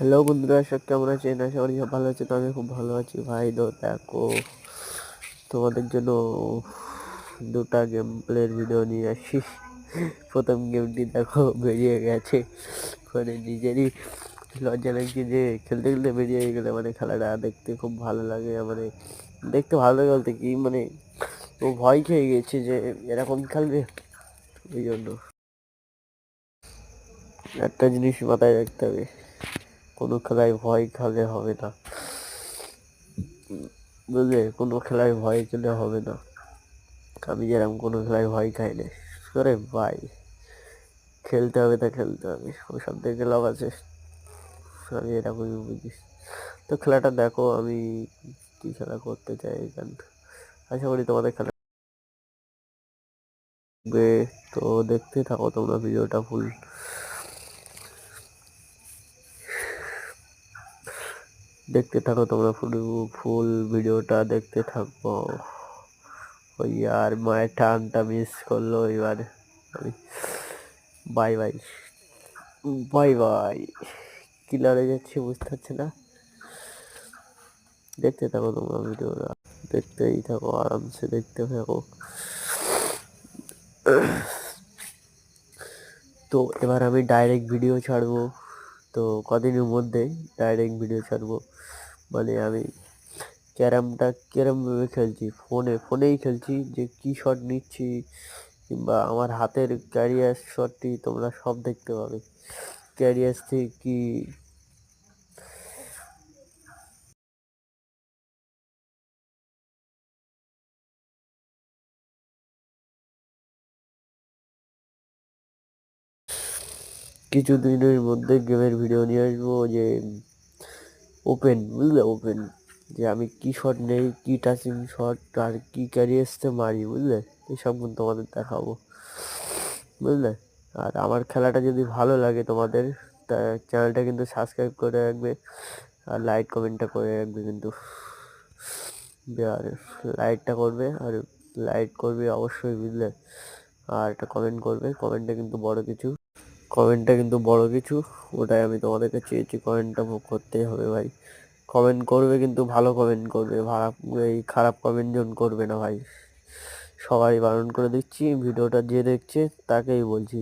Hello বন্ধুরা, সব কেমন আছেন? আশা করি সব ভালো আছে। তো আমি খুব ভালো আছি ভাই। তো দেখো, তোমাদের জন্য দুটা গেম প্লের ভিডিও নিয়ে আসি। প্রথম গেমটি দেখো বেরিয়ে গেছে, মানে নিজেরই লজ্জা লাগছে যে খেলতে খেলতে বেরিয়ে গেলে মানে খেলাটা দেখতে খুব ভালো লাগে। মানে দেখতে ভালো লাগে বলতে কি, মানে ও ভয় খেয়ে গেছে যে এরকম খেলবে। ওই জন্য একটা জিনিস মাথায় রাখতে হবে, কোনো খেলায় ভয় খেলে হবে না, বুঝলে? কোনো খেলায় ভয় খেলে হবে না। আমি যেরকম কোনো খেলায় ভয় খাই না। আরে ভাই, খেলতে হবে তা খেলতে হবে, ওসব দেখে লাভ আছে? আমি এরকমই বুঝি। তো খেলাটা দেখো, আমি কি খেলা করতে চাই এখানে। আশা করি তোমাদের খেলা দেখবে। তো দেখতে থাকো তোমরা ভিডিওটা ফুল। দেখতে থাকো তোমরা ফুল ফুল ভিডিওটা দেখতে থাকো। ওই আর মায়ের টানটা মিস করলো এবার। Bye bye, bye bye. কি লড়ে যাচ্ছে বুঝতে পারছি না। দেখতে থাকো তোমরা ভিডিওটা, দেখতেই থাকো, আরামসে দেখতে থাকো। তো এবার আমি ডাইরেক্ট ভিডিও ছাড়বো। তো কদিনের মধ্যে ডাইরেক্ট ভিডিও ছাড়বো। মানে আমি ক্যারামটা কিরমভাবে খেলছি, ফোনেই খেলছি, যে কী শট নিচ্ছি কিংবা আমার হাতের ক্যারিয়ার শটটি তোমরা সব দেখতে পাবে। ক্যারিয়ার থেকে কি কিছু দিনের মধ্যে গেমের ভিডিও নিয়ে আসবো, যে ওপেন, বুঝলে? ওপেন, যে আমি কী শট নেই, কী টাচিং শট আর কী ক্যারিয়ার্সতে মারি, বুঝলে? এসব কিন্তু তোমাদের দেখাবো, বুঝলে? আর আমার খেলাটা যদি ভালো লাগে তোমাদের, তা চ্যানেলটা কিন্তু সাবস্ক্রাইব করে রাখবে আর লাইক কমেন্টটা করে রাখবে কিন্তু। আর লাইকটা করবে, আর লাইক করবে অবশ্যই, বুঝলে? আর একটা কমেন্ট করবে, কমেন্টটা কিন্তু বড় কিছু। ওটাই আমি তোমাদেরকে চেয়েছি, কমেন্টটা করতেই হবে ভাই। কমেন্ট করবে কিন্তু ভালো কমেন্ট করবে, এই খারাপ কমেন্ট যেন করবে না ভাই। সবাই বারণ করে দিচ্ছি, ভিডিওটা যে দেখছে তাকেই বলছি,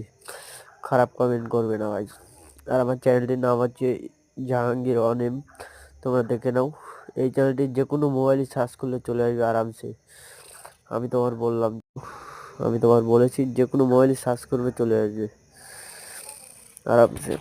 খারাপ কমেন্ট করবে না ভাই। আর আমার চ্যানেলটির নাম হচ্ছে জাহাঙ্গীর অনেম, তোমরা দেখে নাও। এই চ্যানেলটি যে কোনো মোবাইলে সার্চ করলে চলে আসবে আরামসে। আমি তোমার বললাম, আমি তোমার বলেছি যে কোনো মোবাইলে সার্চ করবে চলে আসবে আরামসে।